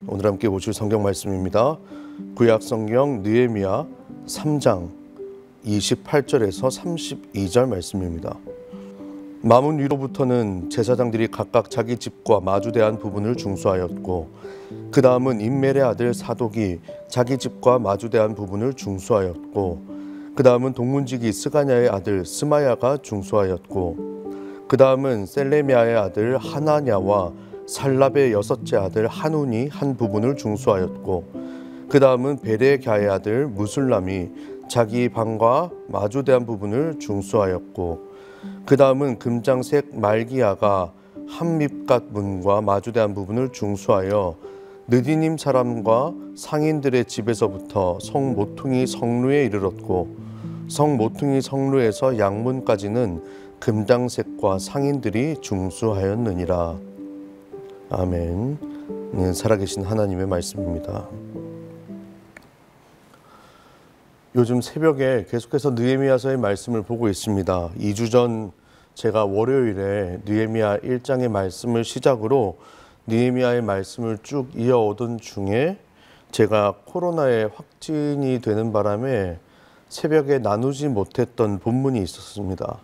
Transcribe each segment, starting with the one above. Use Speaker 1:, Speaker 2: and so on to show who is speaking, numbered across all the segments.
Speaker 1: 오늘 함께 보실 성경 말씀입니다. 구약 성경 느헤미야 3장 28절에서 32절 말씀입니다. 마문 위로부터는 제사장들이 각각 자기 집과 마주대한 부분을 중수하였고, 그 다음은 임멜의 아들 사독이 자기 집과 마주대한 부분을 중수하였고, 그 다음은 동문지기 스가냐의 아들 스마야가 중수하였고, 그 다음은 셀레미야의 아들 하나냐와 살랍의 여섯째 아들 한운이 한 부분을 중수하였고, 그 다음은 베레갸의 아들 무술람이 자기 방과 마주대한 부분을 중수하였고, 그 다음은 금장색 말기야가 한밉갓 문과 마주대한 부분을 중수하여 느디님 사람과 상인들의 집에서부터 성 모퉁이 성루에 이르렀고, 성 모퉁이 성루에서 양문까지는 금장색과 상인들이 중수하였느니라. 아멘. 살아계신 하나님의 말씀입니다. 요즘 새벽에 계속해서 느헤미야서의 말씀을 보고 있습니다. 2주 전 제가 월요일에 느헤미야 1장의 말씀을 시작으로 느헤미야의 말씀을 쭉 이어오던 중에 제가 코로나에 확진이 되는 바람에 새벽에 나누지 못했던 본문이 있었습니다.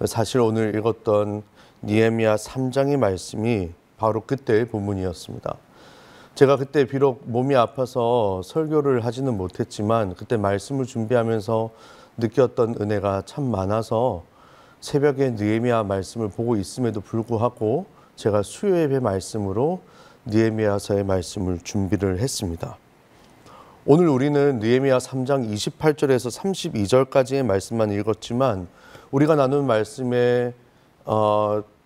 Speaker 1: 사실 오늘 읽었던 느헤미야 3장의 말씀이 바로 그때의 본문이었습니다. 제가 그때 비록 몸이 아파서 설교를 하지는 못했지만 그때 말씀을 준비하면서 느꼈던 은혜가 참 많아서 새벽에 느헤미야 말씀을 보고 있음에도 불구하고 제가 수요 예배 말씀으로 느헤미야서의 말씀을 준비를 했습니다. 오늘 우리는 느헤미야 3장 28절에서 32절까지의 말씀만 읽었지만 우리가 나눈 말씀의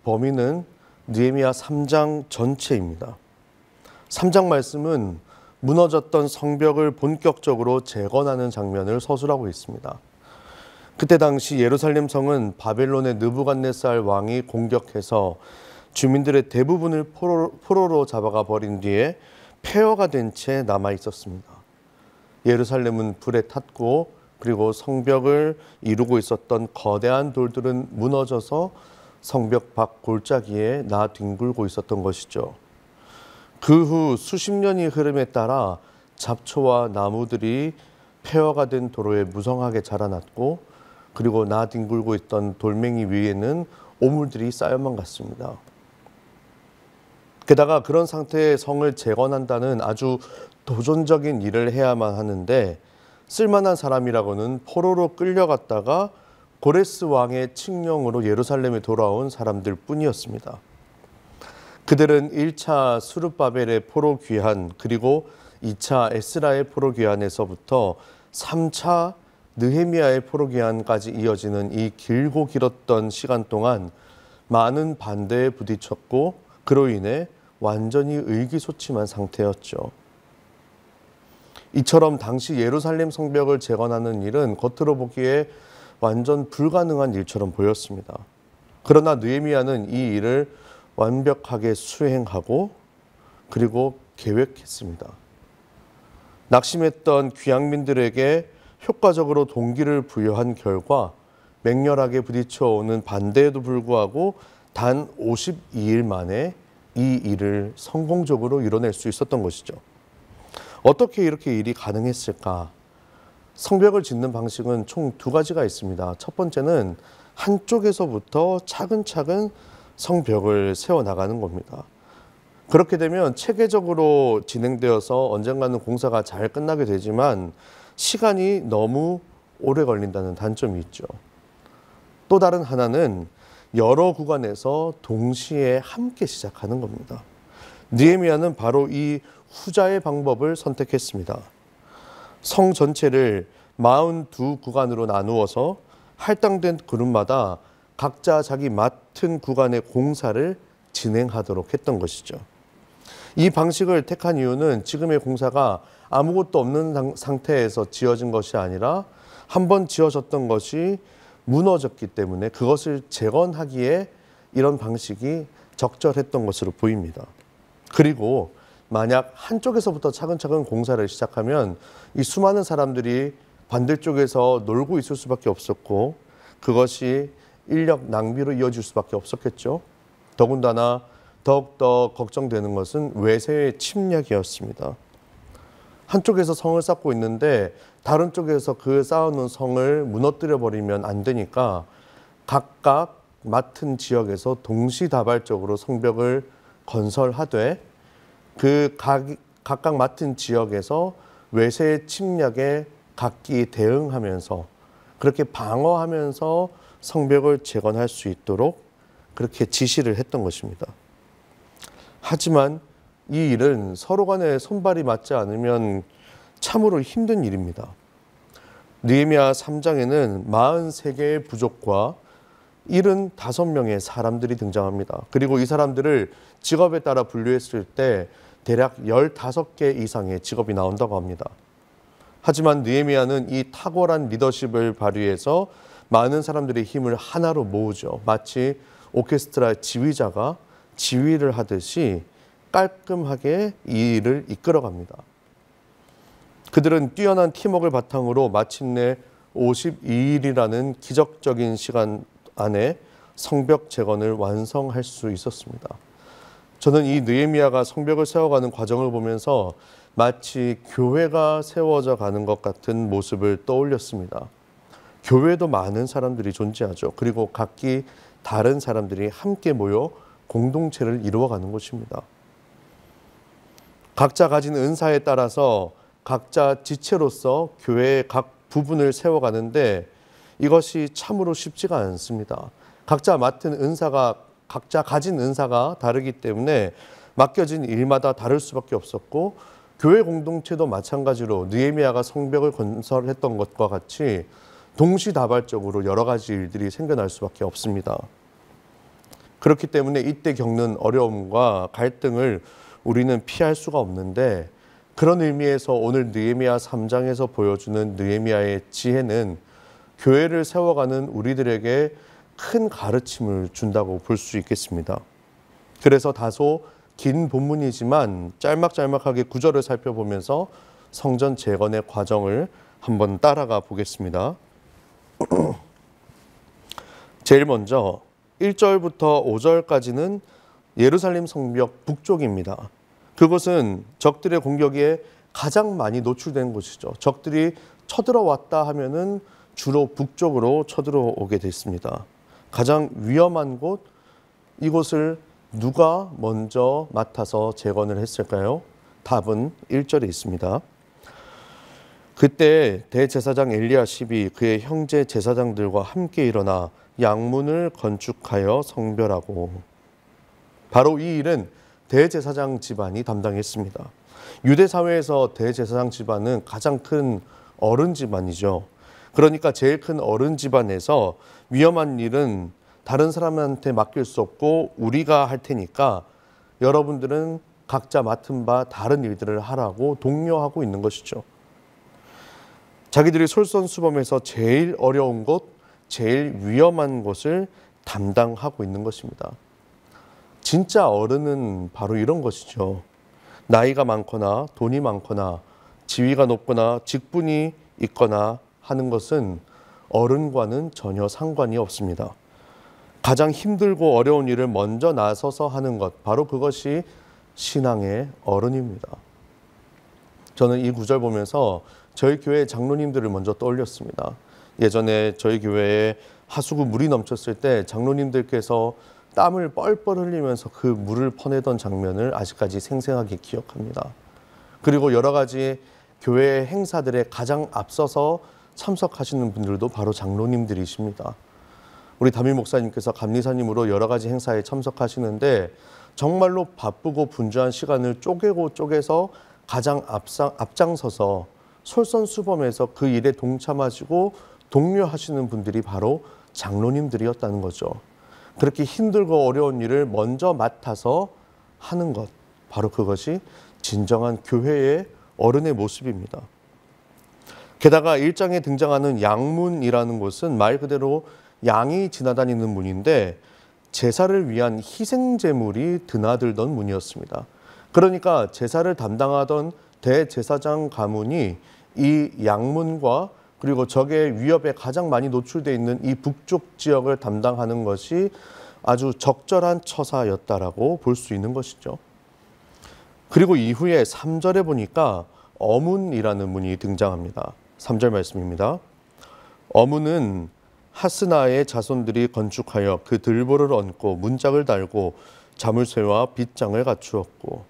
Speaker 1: 범위는 느헤미야 3장 전체입니다. 3장 말씀은 무너졌던 성벽을 본격적으로 재건하는 장면을 서술하고 있습니다. 그때 당시 예루살렘 성은 바벨론의 느부갓네살 왕이 공격해서 주민들의 대부분을 포로로 잡아가 버린 뒤에 폐허가 된 채 남아 있었습니다. 예루살렘은 불에 탔고, 그리고 성벽을 이루고 있었던 거대한 돌들은 무너져서 성벽 밖 골짜기에 나뒹굴고 있었던 것이죠. 그 후 수십 년의 흐름에 따라 잡초와 나무들이 폐허가 된 도로에 무성하게 자라났고, 그리고 나뒹굴고 있던 돌멩이 위에는 오물들이 쌓여만 갔습니다. 게다가 그런 상태의 성을 재건한다는 아주 도전적인 일을 해야만 하는데, 쓸만한 사람이라고는 포로로 끌려갔다가 고레스 왕의 칙령으로 예루살렘에 돌아온 사람들 뿐이었습니다. 그들은 1차 스룹바벨의 포로 귀환, 그리고 2차 에스라의 포로 귀환에서부터 3차 느헤미야의 포로 귀환까지 이어지는 이 길고 길었던 시간 동안 많은 반대에 부딪혔고, 그로 인해 완전히 의기소침한 상태였죠. 이처럼 당시 예루살렘 성벽을 재건하는 일은 겉으로 보기에 완전 불가능한 일처럼 보였습니다. 그러나 느헤미야는 이 일을 완벽하게 수행하고 그리고 계획했습니다. 낙심했던 귀향민들에게 효과적으로 동기를 부여한 결과 맹렬하게 부딪혀오는 반대에도 불구하고 단 52일 만에 이 일을 성공적으로 이뤄낼 수 있었던 것이죠. 어떻게 이렇게 일이 가능했을까? 성벽을 짓는 방식은 총 두 가지가 있습니다. 첫 번째는 한쪽에서부터 차근차근 성벽을 세워나가는 겁니다. 그렇게 되면 체계적으로 진행되어서 언젠가는 공사가 잘 끝나게 되지만 시간이 너무 오래 걸린다는 단점이 있죠. 또 다른 하나는 여러 구간에서 동시에 함께 시작하는 겁니다. 느헤미야는 바로 이 후자의 방법을 선택했습니다. 성 전체를 42구간으로 나누어서 할당된 그룹마다 각자 자기 맡은 구간의 공사를 진행하도록 했던 것이죠. 이 방식을 택한 이유는 지금의 공사가 아무것도 없는 상태에서 지어진 것이 아니라 한번 지어졌던 것이 무너졌기 때문에 그것을 재건하기에 이런 방식이 적절했던 것으로 보입니다. 그리고 만약 한쪽에서부터 차근차근 공사를 시작하면 이 수많은 사람들이 반대쪽에서 놀고 있을 수밖에 없었고, 그것이 인력 낭비로 이어질 수밖에 없었겠죠. 더군다나 더욱더 걱정되는 것은 외세의 침략이었습니다. 한쪽에서 성을 쌓고 있는데 다른 쪽에서 그 쌓아놓은 성을 무너뜨려 버리면 안 되니까 각각 맡은 지역에서 동시다발적으로 성벽을 건설하되 그 각각 맡은 지역에서 외세의 침략에 각기 대응하면서 그렇게 방어하면서 성벽을 재건할 수 있도록 그렇게 지시를 했던 것입니다. 하지만 이 일은 서로 간에 손발이 맞지 않으면 참으로 힘든 일입니다. 느헤미야 3장에는 43개의 부족과 75명의 사람들이 등장합니다. 그리고 이 사람들을 직업에 따라 분류했을 때 대략 15개 이상의 직업이 나온다고 합니다. 하지만 느헤미야는 이 탁월한 리더십을 발휘해서 많은 사람들의 힘을 하나로 모으죠. 마치 오케스트라 지휘자가 지휘를 하듯이 깔끔하게 이 일을 이끌어갑니다. 그들은 뛰어난 팀워크를 바탕으로 마침내 52일이라는 기적적인 시간 안에 성벽 재건을 완성할 수 있었습니다. 저는 이 느헤미야가 성벽을 세워가는 과정을 보면서 마치 교회가 세워져 가는 것 같은 모습을 떠올렸습니다. 교회도 많은 사람들이 존재하죠. 그리고 각기 다른 사람들이 함께 모여 공동체를 이루어가는 것입니다. 각자 가진 은사에 따라서 각자 지체로서 교회의 각 부분을 세워가는데 이것이 참으로 쉽지가 않습니다. 각자 맡은 은사가 각자 가진 은사가 다르기 때문에 맡겨진 일마다 다를 수밖에 없었고 교회 공동체도 마찬가지로 느헤미야가 성벽을 건설했던 것과 같이 동시다발적으로 여러 가지 일들이 생겨날 수밖에 없습니다. 그렇기 때문에 이때 겪는 어려움과 갈등을 우리는 피할 수가 없는데 그런 의미에서 오늘 느헤미야 3장에서 보여주는 느헤미야의 지혜는 교회를 세워가는 우리들에게 큰 가르침을 준다고 볼 수 있겠습니다. 그래서 다소 긴 본문이지만 짤막짤막하게 구절을 살펴보면서 성전 재건의 과정을 한번 따라가 보겠습니다. 제일 먼저 1절부터 5절까지는 예루살렘 성벽 북쪽입니다. 그곳은 적들의 공격에 가장 많이 노출된 곳이죠. 적들이 쳐들어왔다 하면은 주로 북쪽으로 쳐들어오게 됐습니다. 가장 위험한 곳, 이곳을 누가 먼저 맡아서 재건을 했을까요? 답은 1절에 있습니다. 그때 대제사장 엘리야십이 그의 형제 제사장들과 함께 일어나 양문을 건축하여 성별하고, 바로 이 일은 대제사장 집안이 담당했습니다. 유대 사회에서 대제사장 집안은 가장 큰 어른 집안이죠. 그러니까 제일 큰 어른 집안에서 위험한 일은 다른 사람한테 맡길 수 없고 우리가 할 테니까 여러분들은 각자 맡은 바 다른 일들을 하라고 독려하고 있는 것이죠. 자기들이 솔선수범해서 제일 어려운 곳, 제일 위험한 곳을 담당하고 있는 것입니다. 진짜 어른은 바로 이런 것이죠. 나이가 많거나 돈이 많거나 지위가 높거나 직분이 있거나 하는 것은 어른과는 전혀 상관이 없습니다. 가장 힘들고 어려운 일을 먼저 나서서 하는 것, 바로 그것이 신앙의 어른입니다. 저는 이 구절 보면서 저희 교회 장로님들을 먼저 떠올렸습니다. 예전에 저희 교회에 하수구 물이 넘쳤을 때 장로님들께서 땀을 뻘뻘 흘리면서 그 물을 퍼내던 장면을 아직까지 생생하게 기억합니다. 그리고 여러 가지 교회 행사들에 가장 앞서서 참석하시는 분들도 바로 장로님들이십니다. 우리 담임 목사님께서 감리사님으로 여러 가지 행사에 참석하시는데 정말로 바쁘고 분주한 시간을 쪼개서 가장 앞장서서 솔선수범해서 그 일에 동참하시고 독려하시는 분들이 바로 장로님들이었다는 거죠. 그렇게 힘들고 어려운 일을 먼저 맡아서 하는 것, 바로 그것이 진정한 교회의 어른의 모습입니다. 게다가 1장에 등장하는 양문이라는 곳은 말 그대로 양이 지나다니는 문인데 제사를 위한 희생제물이 드나들던 문이었습니다. 그러니까 제사를 담당하던 대제사장 가문이 이 양문과 그리고 적의 위협에 가장 많이 노출되어 있는 이 북쪽 지역을 담당하는 것이 아주 적절한 처사였다라고 볼 수 있는 것이죠. 그리고 이후에 3절에 보니까 어문이라는 문이 등장합니다. 3절 말씀입니다. 어문은 하스나의 자손들이 건축하여 그 들보를 얹고 문짝을 달고 자물쇠와 빗장을 갖추었고,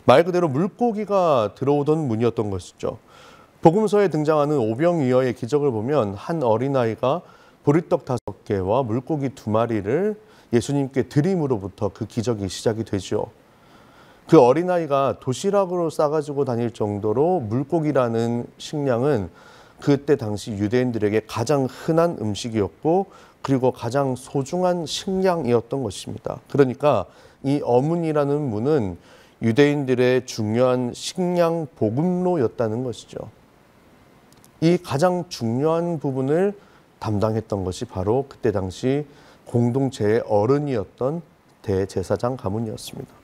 Speaker 1: 말 그대로 물고기가 들어오던 문이었던 것이죠. 복음서에 등장하는 오병이어의 기적을 보면 한 어린아이가 보리떡 5개와 물고기 2마리를 예수님께 드림으로부터 그 기적이 시작이 되죠. 그 어린아이가 도시락으로 싸가지고 다닐 정도로 물고기라는 식량은 그때 당시 유대인들에게 가장 흔한 음식이었고, 그리고 가장 소중한 식량이었던 것입니다. 그러니까 이 어문이라는 문은 유대인들의 중요한 식량 보급로였다는 것이죠. 이 가장 중요한 부분을 담당했던 것이 바로 그때 당시 공동체의 어른이었던 대제사장 가문이었습니다.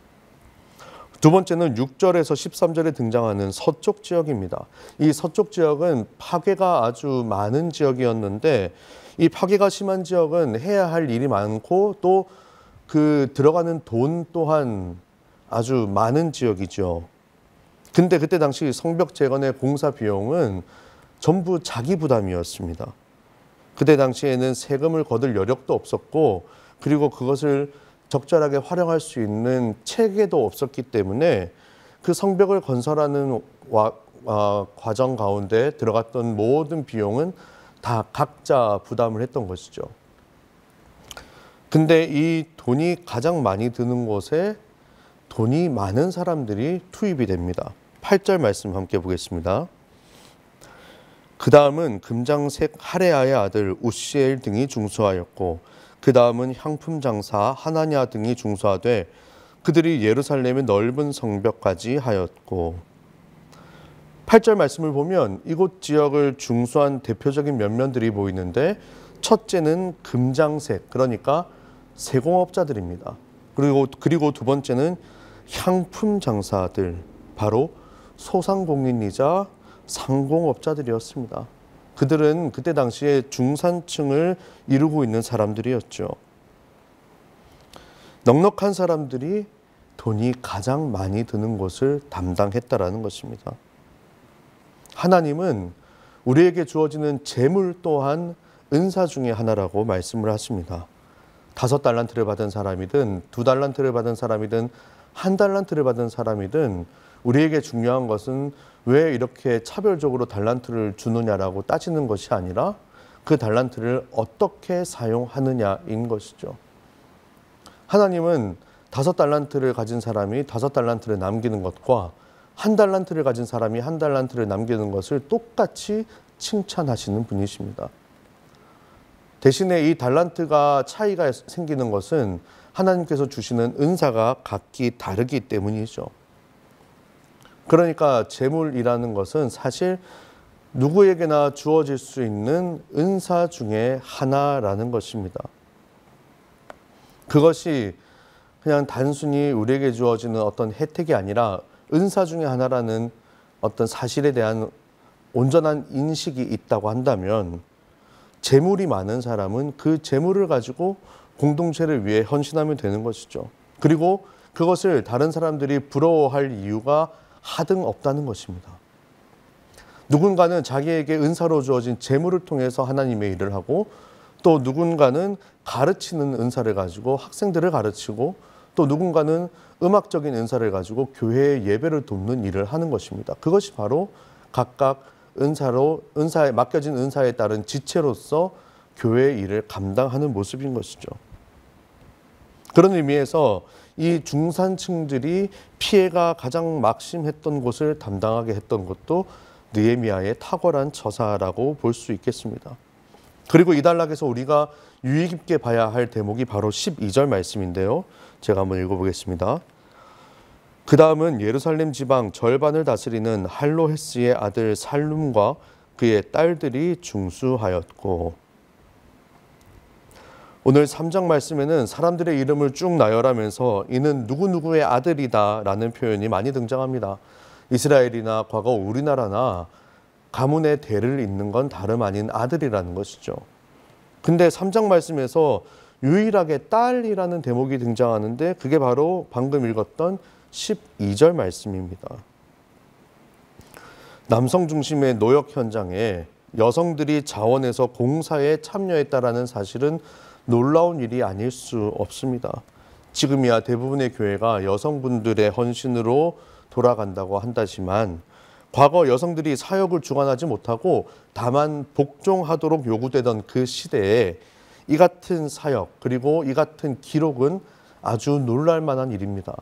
Speaker 1: 두 번째는 6절에서 13절에 등장하는 서쪽 지역입니다. 이 서쪽 지역은 파괴가 아주 많은 지역이었는데, 이 파괴가 심한 지역은 해야 할 일이 많고 또 그 들어가는 돈 또한 아주 많은 지역이죠. 근데 그때 당시 성벽 재건의 공사 비용은 전부 자기 부담이었습니다. 그때 당시에는 세금을 거둘 여력도 없었고, 그리고 그것을 적절하게 활용할 수 있는 체계도 없었기 때문에 그 성벽을 건설하는 과정 가운데 들어갔던 모든 비용은 다 각자 부담을 했던 것이죠. 근데 이 돈이 가장 많이 드는 곳에 돈이 많은 사람들이 투입이 됩니다. 8절 말씀 함께 보겠습니다. 그 다음은 금장색 하레아의 아들 우시엘 등이 중수하였고, 그 다음은 향품 장사 하나냐 등이 중수하되, 그들이 예루살렘의 넓은 성벽까지 하였고. 8절 말씀을 보면 이곳 지역을 중수한 대표적인 면면들이 보이는데, 첫째는 금장색, 그러니까 세공업자들입니다. 그리고 두 번째는 향품 장사들, 바로 소상공인이자 상공업자들이었습니다. 그들은 그때 당시에 중산층을 이루고 있는 사람들이었죠. 넉넉한 사람들이 돈이 가장 많이 드는 곳을 담당했다라는 것입니다. 하나님은 우리에게 주어지는 재물 또한 은사 중에 하나라고 말씀을 하십니다. 5달란트를 받은 사람이든 2달란트를 받은 사람이든 1달란트를 받은 사람이든 우리에게 중요한 것은 왜 이렇게 차별적으로 달란트를 주느냐라고 따지는 것이 아니라 그 달란트를 어떻게 사용하느냐인 것이죠. 하나님은 5달란트를 가진 사람이 5달란트를 남기는 것과 1달란트를 가진 사람이 1달란트를 남기는 것을 똑같이 칭찬하시는 분이십니다. 대신에 이 달란트가 차이가 생기는 것은 하나님께서 주시는 은사가 각기 다르기 때문이죠. 그러니까 재물이라는 것은 사실 누구에게나 주어질 수 있는 은사 중에 하나라는 것입니다. 그것이 그냥 단순히 우리에게 주어지는 어떤 혜택이 아니라 은사 중에 하나라는 어떤 사실에 대한 온전한 인식이 있다고 한다면, 재물이 많은 사람은 그 재물을 가지고 공동체를 위해 헌신하면 되는 것이죠. 그리고 그것을 다른 사람들이 부러워할 이유가 하등 없다는 것입니다. 누군가는 자기에게 은사로 주어진 재물을 통해서 하나님의 일을 하고, 또 누군가는 가르치는 은사를 가지고 학생들을 가르치고, 또 누군가는 음악적인 은사를 가지고 교회의 예배를 돕는 일을 하는 것입니다. 그것이 바로 각각 은사에 맡겨진 은사에 따른 지체로서 교회의 일을 감당하는 모습인 것이죠. 그런 의미에서 이 중산층들이 피해가 가장 막심했던 곳을 담당하게 했던 것도 느헤미야의 탁월한 처사라고 볼 수 있겠습니다. 그리고 이 단락에서 우리가 유의 깊게 봐야 할 대목이 바로 12절 말씀인데요. 제가 한번 읽어보겠습니다. 그 다음은 예루살렘 지방 절반을 다스리는 할로헤스의 아들 살룸과 그의 딸들이 중수하였고. 오늘 3장 말씀에는 사람들의 이름을 쭉 나열하면서 이는 누구누구의 아들이다 라는 표현이 많이 등장합니다. 이스라엘이나 과거 우리나라나 가문의 대를 잇는 건 다름 아닌 아들이라는 것이죠. 근데 3장 말씀에서 유일하게 딸이라는 대목이 등장하는데 그게 바로 방금 읽었던 12절 말씀입니다. 남성 중심의 노역 현장에 여성들이 자원해서 공사에 참여했다라는 사실은 놀라운 일이 아닐 수 없습니다. 지금이야 대부분의 교회가 여성분들의 헌신으로 돌아간다고 한다지만 과거 여성들이 사역을 주관하지 못하고 다만 복종하도록 요구되던 그 시대에 이 같은 사역 그리고 이 같은 기록은 아주 놀랄 만한 일입니다.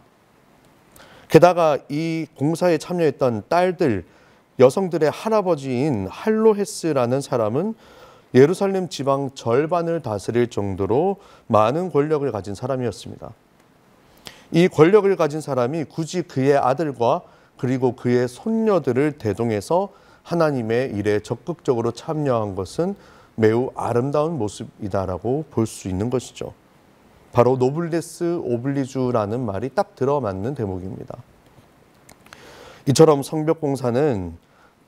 Speaker 1: 게다가 이 공사에 참여했던 딸들, 여성들의 할아버지인 할로헤스라는 사람은 예루살렘 지방 절반을 다스릴 정도로 많은 권력을 가진 사람이었습니다. 이 권력을 가진 사람이 굳이 그의 아들과 그리고 그의 손녀들을 대동해서 하나님의 일에 적극적으로 참여한 것은 매우 아름다운 모습이다라고 볼 수 있는 것이죠. 바로 노블레스 오블리주라는 말이 딱 들어맞는 대목입니다. 이처럼 성벽공사는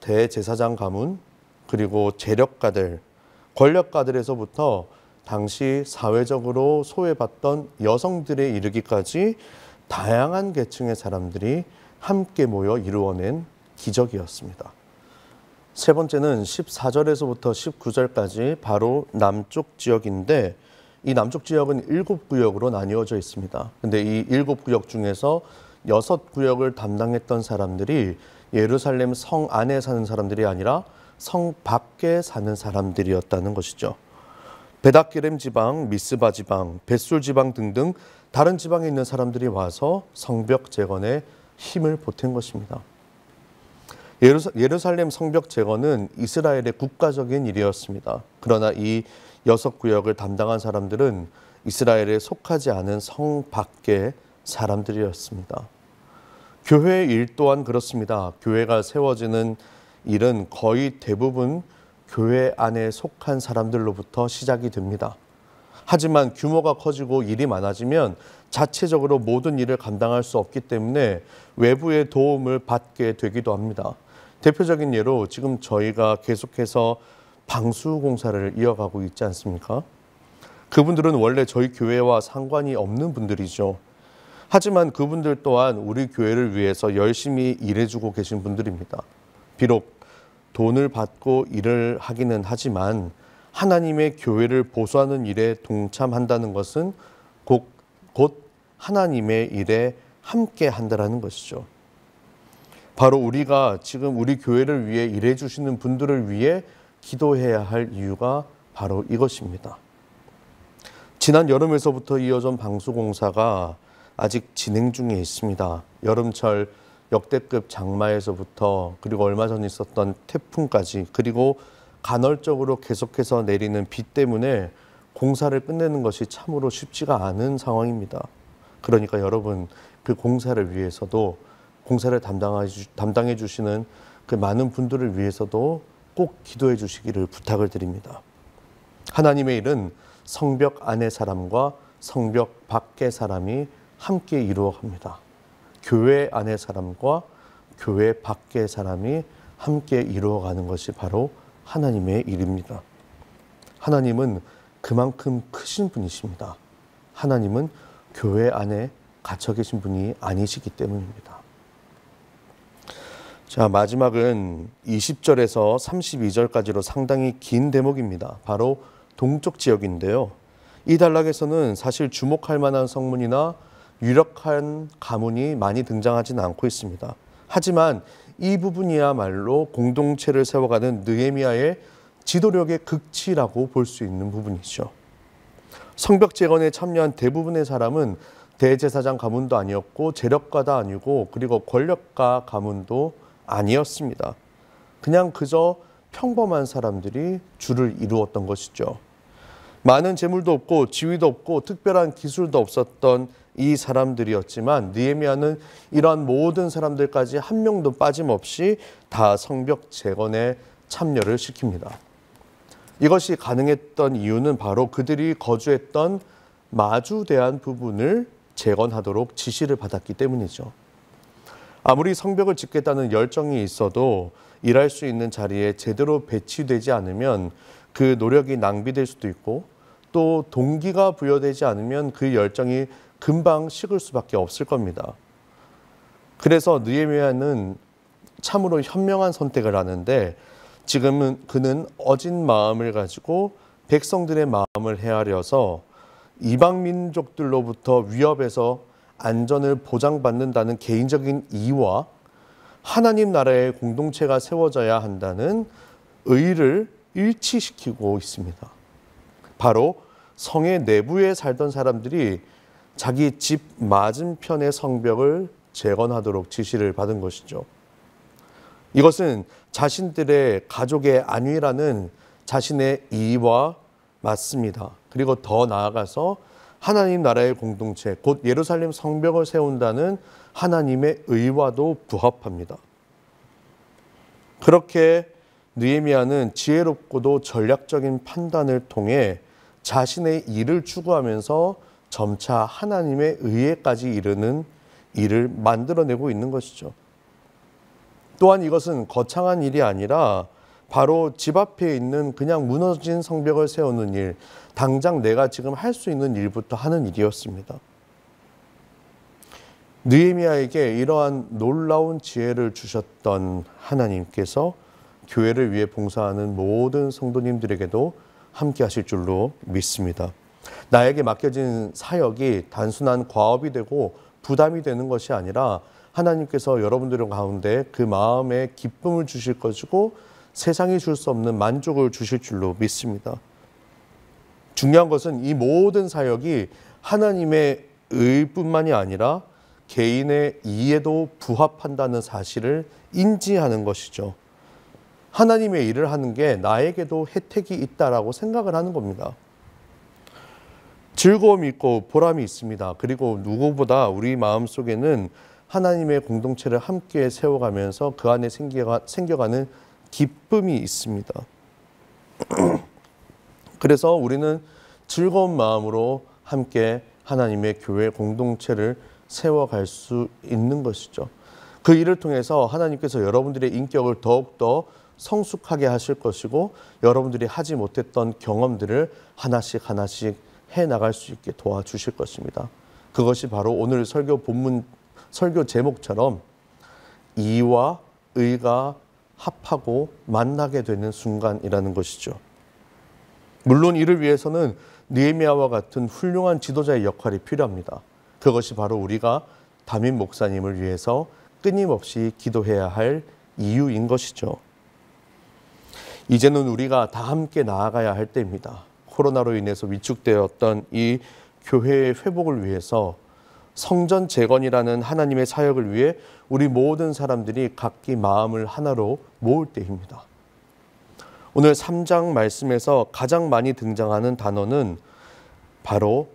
Speaker 1: 대제사장 가문 그리고 재력가들, 권력가들에서부터 당시 사회적으로 소외받던 여성들에 이르기까지 다양한 계층의 사람들이 함께 모여 이루어낸 기적이었습니다. 세 번째는 14절에서부터 19절까지 바로 남쪽 지역인데 이 남쪽 지역은 7구역으로 나뉘어져 있습니다. 근데 이 7구역 중에서 6구역을 담당했던 사람들이 예루살렘 성 안에 사는 사람들이 아니라 성 밖에 사는 사람들이었다는 것이죠. 베닥게렘 지방, 미스바 지방, 벳술 지방 등등 다른 지방에 있는 사람들이 와서 성벽 재건에 힘을 보탠 것입니다. 예루살렘 성벽 재건은 이스라엘의 국가적인 일이었습니다. 그러나 이 6구역을 담당한 사람들은 이스라엘에 속하지 않은 성 밖의 사람들이었습니다. 교회의 일 또한 그렇습니다. 교회가 세워지는 일은 거의 대부분 교회 안에 속한 사람들로부터 시작이 됩니다. 하지만 규모가 커지고 일이 많아지면 자체적으로 모든 일을 감당할 수 없기 때문에 외부의 도움을 받게 되기도 합니다. 대표적인 예로 지금 저희가 계속해서 방수공사를 이어가고 있지 않습니까? 그분들은 원래 저희 교회와 상관이 없는 분들이죠. 하지만 그분들 또한 우리 교회를 위해서 열심히 일해주고 계신 분들입니다. 비록 돈을 받고 일을 하기는 하지만 하나님의 교회를 보수하는 일에 동참한다는 것은 곧 하나님의 일에 함께 한다는 것이죠. 바로 우리가 지금 우리 교회를 위해 일해 주시는 분들을 위해 기도해야 할 이유가 바로 이것입니다. 지난 여름에서부터 이어진 방수공사가 아직 진행 중에 있습니다. 여름철 역대급 장마에서부터 그리고 얼마 전 있었던 태풍까지 그리고 간헐적으로 계속해서 내리는 비 때문에 공사를 끝내는 것이 참으로 쉽지가 않은 상황입니다. 그러니까 여러분 그 공사를 위해서도 공사를 담당해 주시는 그 많은 분들을 위해서도 꼭 기도해 주시기를 부탁을 드립니다. 하나님의 일은 성벽 안의 사람과 성벽 밖의 사람이 함께 이루어갑니다. 교회 안의 사람과 교회 밖의 사람이 함께 이루어가는 것이 바로 하나님의 일입니다. 하나님은 그만큼 크신 분이십니다. 하나님은 교회 안에 갇혀 계신 분이 아니시기 때문입니다. 자, 마지막은 20절에서 32절까지로 상당히 긴 대목입니다. 바로 동쪽 지역인데요. 이 단락에서는 사실 주목할 만한 성문이나 유력한 가문이 많이 등장하지는 않고 있습니다. 하지만 이 부분이야말로 공동체를 세워가는 느헤미야의 지도력의 극치라고 볼 수 있는 부분이죠. 성벽 재건에 참여한 대부분의 사람은 대제사장 가문도 아니었고 재력가도 아니고 그리고 권력가 가문도 아니었습니다. 그냥 그저 평범한 사람들이 주를 이루었던 것이죠. 많은 재물도 없고 지위도 없고 특별한 기술도 없었던 이 사람들이었지만 느헤미야는 이러한 모든 사람들까지 한 명도 빠짐없이 다 성벽 재건에 참여를 시킵니다. 이것이 가능했던 이유는 바로 그들이 거주했던 마주대한 부분을 재건하도록 지시를 받았기 때문이죠. 아무리 성벽을 짓겠다는 열정이 있어도 일할 수 있는 자리에 제대로 배치되지 않으면 그 노력이 낭비될 수도 있고 또 동기가 부여되지 않으면 그 열정이 금방 식을 수밖에 없을 겁니다. 그래서 느헤미야는 참으로 현명한 선택을 하는데 지금은 그는 어진 마음을 가지고 백성들의 마음을 헤아려서 이방 민족들로부터 위협에서 안전을 보장받는다는 개인적인 이유와 하나님 나라의 공동체가 세워져야 한다는 의를 일치시키고 있습니다. 바로 성의 내부에 살던 사람들이 자기 집 맞은편의 성벽을 재건하도록 지시를 받은 것이죠. 이것은 자신들의 가족의 안위라는 자신의 이의와 맞습니다. 그리고 더 나아가서 하나님 나라의 공동체, 곧 예루살렘 성벽을 세운다는 하나님의 의와도 부합합니다. 그렇게 느헤미야는 지혜롭고도 전략적인 판단을 통해 자신의 일을 추구하면서 점차 하나님의 의에까지 이르는 일을 만들어내고 있는 것이죠. 또한 이것은 거창한 일이 아니라 바로 집 앞에 있는 그냥 무너진 성벽을 세우는 일, 당장 내가 지금 할 수 있는 일부터 하는 일이었습니다. 느헤미야에게 이러한 놀라운 지혜를 주셨던 하나님께서 교회를 위해 봉사하는 모든 성도님들에게도 함께 하실 줄로 믿습니다. 나에게 맡겨진 사역이 단순한 과업이 되고 부담이 되는 것이 아니라 하나님께서 여러분들 가운데 그 마음에 기쁨을 주실 것이고 세상이 줄 수 없는 만족을 주실 줄로 믿습니다. 중요한 것은 이 모든 사역이 하나님의 의뿐만이 아니라 개인의 이에도 부합한다는 사실을 인지하는 것이죠. 하나님의 일을 하는 게 나에게도 혜택이 있다라고 생각을 하는 겁니다. 즐거움이 있고 보람이 있습니다. 그리고 누구보다 우리 마음속에는 하나님의 공동체를 함께 세워가면서 그 안에 생겨가는 기쁨이 있습니다. 그래서 우리는 즐거운 마음으로 함께 하나님의 교회 공동체를 세워갈 수 있는 것이죠. 그 일을 통해서 하나님께서 여러분들의 인격을 더욱더 성숙하게 하실 것이고 여러분들이 하지 못했던 경험들을 하나씩 하나씩 해나갈 수 있게 도와주실 것입니다. 그것이 바로 오늘 설교 제목처럼 이와 의가 합하고 만나게 되는 순간이라는 것이죠. 물론 이를 위해서는 느헤미야와 같은 훌륭한 지도자의 역할이 필요합니다. 그것이 바로 우리가 담임 목사님을 위해서 끊임없이 기도해야 할 이유인 것이죠. 이제는 우리가 다 함께 나아가야 할 때입니다. 코로나로 인해서 위축되었던 이 교회의 회복을 위해서 성전 재건이라는 하나님의 사역을 위해 우리 모든 사람들이 각기 마음을 하나로 모을 때입니다. 오늘 3장 말씀에서 가장 많이 등장하는 단어는 바로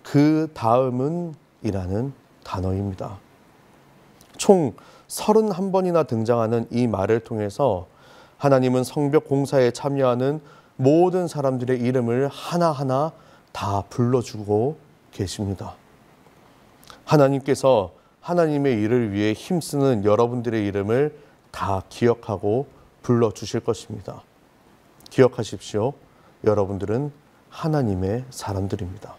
Speaker 1: 그 다음은 이라는 단어입니다. 총 31번이나 등장하는 이 말을 통해서 하나님은 성벽 공사에 참여하는 모든 사람들의 이름을 하나하나 다 불러주고 계십니다. 하나님께서 하나님의 일을 위해 힘쓰는 여러분들의 이름을 다 기억하고 불러주실 것입니다. 기억하십시오. 여러분들은 하나님의 사람들입니다.